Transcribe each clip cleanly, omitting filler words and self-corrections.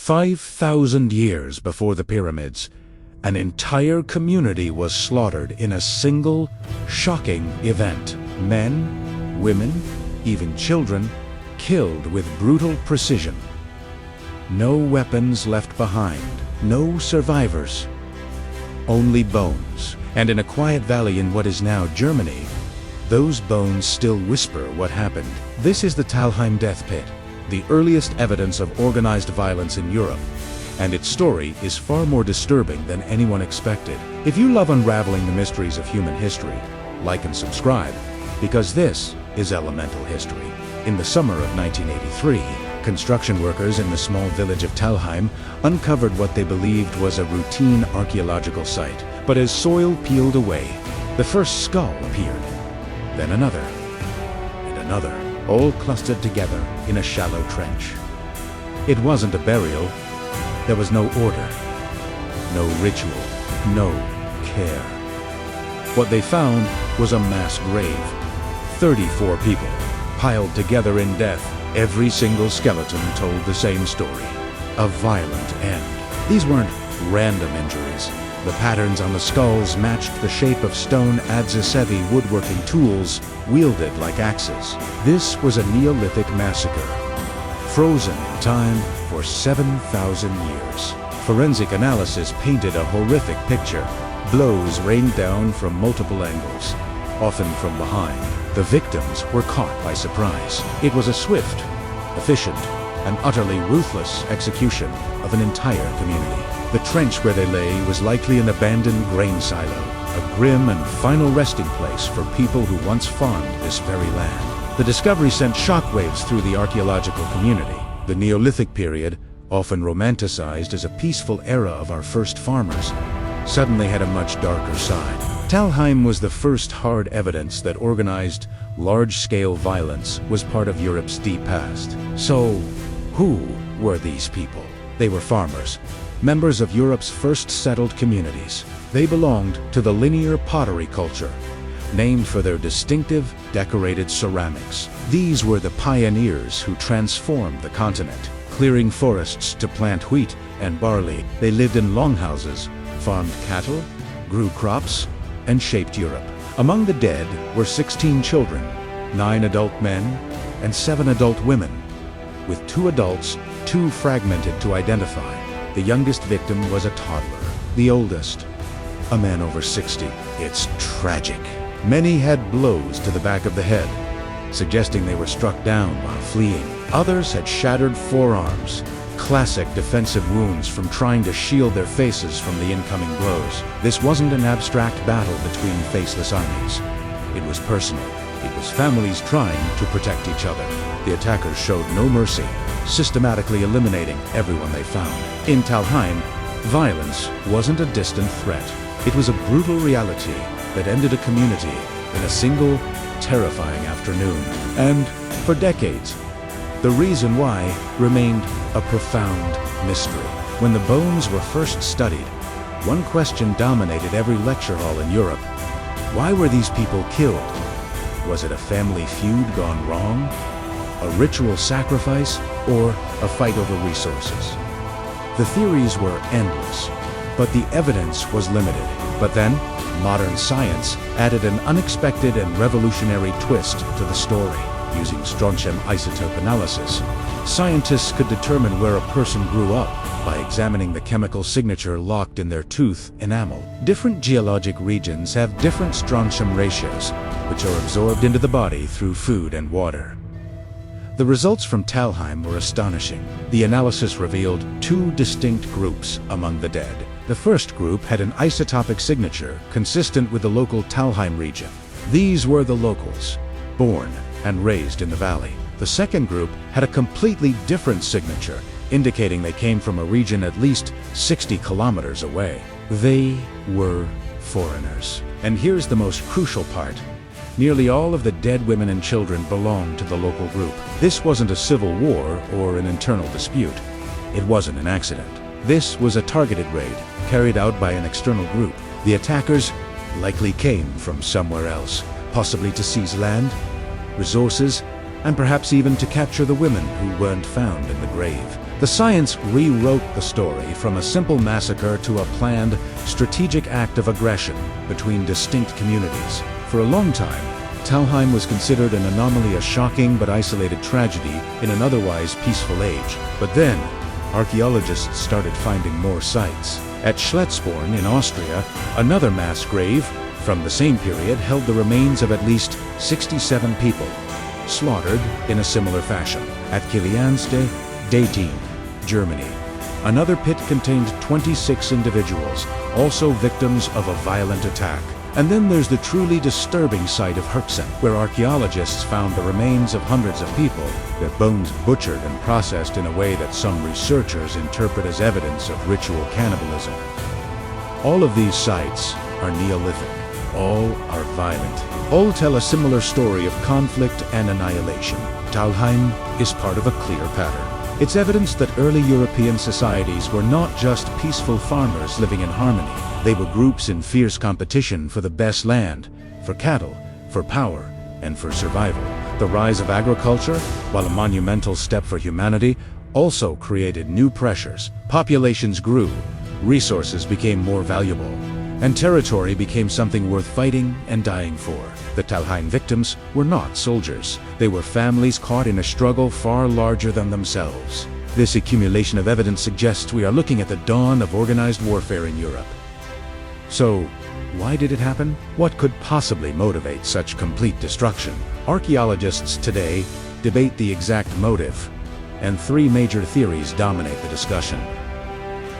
5,000 years before the pyramids, an entire community was slaughtered in a single, shocking event. Men, women, even children, killed with brutal precision. No weapons left behind, no survivors. Only bones. And in a quiet valley in what is now Germany, those bones still whisper what happened. This is the Talheim Death Pit, the earliest evidence of organized violence in Europe, and its story is far more disturbing than anyone expected. If you love unraveling the mysteries of human history, like and subscribe, because this is Elemental History. In the summer of 1983, construction workers in the small village of Talheim uncovered what they believed was a routine archaeological site. But as soil peeled away, the first skull appeared, then another, and another, all clustered together in a shallow trench. It wasn't a burial. There was no order, no ritual, no care. What they found was a mass grave. 34 people, piled together in death. Every single skeleton told the same story. A violent end. These weren't random injuries. The patterns on the skulls matched the shape of stone adzesevi woodworking tools wielded like axes. This was a Neolithic massacre, frozen in time for 7,000 years. Forensic analysis painted a horrific picture. Blows rained down from multiple angles, often from behind. The victims were caught by surprise. It was a swift, efficient, and utterly ruthless execution of an entire community. The trench where they lay was likely an abandoned grain silo, a grim and final resting place for people who once farmed this very land. The discovery sent shockwaves through the archaeological community. The Neolithic period, often romanticized as a peaceful era of our first farmers, suddenly had a much darker side. Talheim was the first hard evidence that organized, large-scale violence was part of Europe's deep past. So, who were these people? They were farmers, members of Europe's first settled communities. They belonged to the linear pottery culture, named for their distinctive, decorated ceramics. These were the pioneers who transformed the continent, clearing forests to plant wheat and barley. They lived in longhouses, farmed cattle, grew crops, and shaped Europe. Among the dead were 16 children, 9 adult men, and 7 adult women, with 2 adults too fragmented to identify. The youngest victim was a toddler, the oldest, a man over 60. It's tragic. Many had blows to the back of the head, suggesting they were struck down while fleeing. Others had shattered forearms, classic defensive wounds from trying to shield their faces from the incoming blows. This wasn't an abstract battle between faceless armies. It was personal. It was families trying to protect each other. The attackers showed no mercy, systematically eliminating everyone they found. In Talheim, violence wasn't a distant threat. It was a brutal reality that ended a community in a single, terrifying afternoon. And for decades, the reason why remained a profound mystery. When the bones were first studied, one question dominated every lecture hall in Europe. Why were these people killed? Was it a family feud gone wrong? A ritual sacrifice? Or a fight over resources? The theories were endless, but the evidence was limited. But then, modern science added an unexpected and revolutionary twist to the story. Using strontium isotope analysis, scientists could determine where a person grew up by examining the chemical signature locked in their tooth enamel. Different geologic regions have different strontium ratios, which are absorbed into the body through food and water. The results from Talheim were astonishing. The analysis revealed 2 distinct groups among the dead. The first group had an isotopic signature consistent with the local Talheim region. These were the locals, born and raised in the valley. The second group had a completely different signature, indicating they came from a region at least 60 kilometers away. They were foreigners. And here's the most crucial part. Nearly all of the dead women and children belonged to the local group. This wasn't a civil war or an internal dispute. It wasn't an accident. This was a targeted raid, carried out by an external group. The attackers likely came from somewhere else, possibly to seize land, resources, and perhaps even to capture the women who weren't found in the grave. The science rewrote the story from a simple massacre to a planned, strategic act of aggression between distinct communities. For a long time, Talheim was considered an anomaly, a shocking but isolated tragedy in an otherwise peaceful age. But then, archaeologists started finding more sites. At Schletzborn in Austria, another mass grave from the same period held the remains of at least 67 people, slaughtered in a similar fashion. At Kilianste, Dating, Germany, another pit contained 26 individuals, also victims of a violent attack. And then there's the truly disturbing site of Herxen, where archaeologists found the remains of hundreds of people, their bones butchered and processed in a way that some researchers interpret as evidence of ritual cannibalism. All of these sites are Neolithic. All are violent. All tell a similar story of conflict and annihilation. Talheim is part of a clear pattern. It's evidence that early European societies were not just peaceful farmers living in harmony. They were groups in fierce competition for the best land, for cattle, for power, and for survival. The rise of agriculture, while a monumental step for humanity, also created new pressures. Populations grew, resources became more valuable, and territory became something worth fighting and dying for. The Talheim victims were not soldiers. They were families caught in a struggle far larger than themselves. This accumulation of evidence suggests we are looking at the dawn of organized warfare in Europe. So, why did it happen? What could possibly motivate such complete destruction? Archaeologists today debate the exact motive, and three major theories dominate the discussion.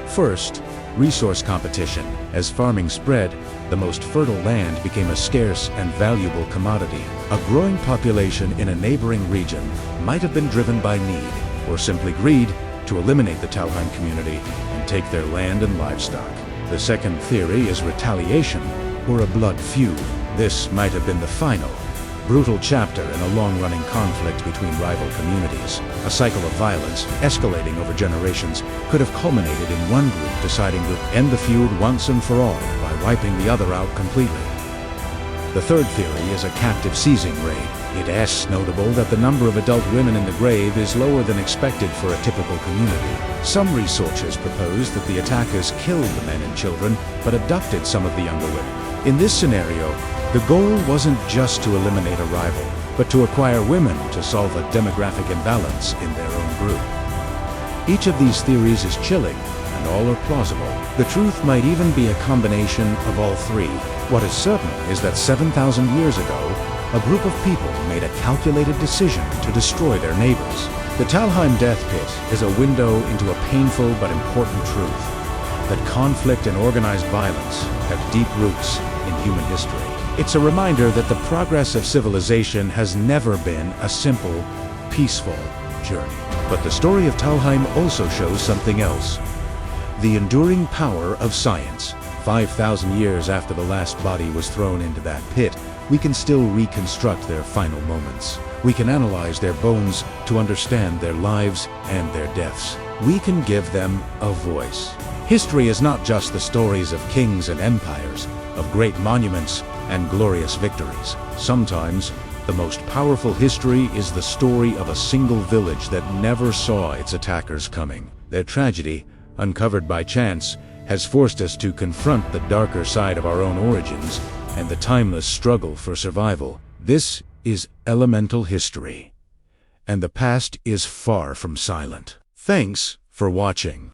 First, resource competition. As farming spread, the most fertile land became a scarce and valuable commodity. A growing population in a neighboring region might have been driven by need, or simply greed, to eliminate the Talheim community and take their land and livestock. The second theory is retaliation, or a blood feud. This might have been the final, brutal chapter in a long-running conflict between rival communities. A cycle of violence, escalating over generations, could have culminated in one group deciding to end the feud once and for all by wiping the other out completely. The third theory is a captive seizing raid. It is notable that the number of adult women in the grave is lower than expected for a typical community. Some researchers propose that the attackers killed the men and children, but abducted some of the younger women. In this scenario, the goal wasn't just to eliminate a rival, but to acquire women to solve a demographic imbalance in their own group. Each of these theories is chilling, and all are plausible. The truth might even be a combination of all three. What is certain is that 7,000 years ago, a group of people made a calculated decision to destroy their neighbors. The Talheim Death Pit is a window into a painful but important truth, that conflict and organized violence have deep roots in human history. It's a reminder that the progress of civilization has never been a simple, peaceful journey. But the story of Talheim also shows something else: the enduring power of science. 5,000 years after the last body was thrown into that pit, we can still reconstruct their final moments. We can analyze their bones to understand their lives and their deaths. We can give them a voice. History is not just the stories of kings and empires, of great monuments and glorious victories. Sometimes, the most powerful history is the story of a single village that never saw its attackers coming. Their tragedy, uncovered by chance, has forced us to confront the darker side of our own origins and the timeless struggle for survival. This is elemental history, and the past is far from silent. Thanks for watching.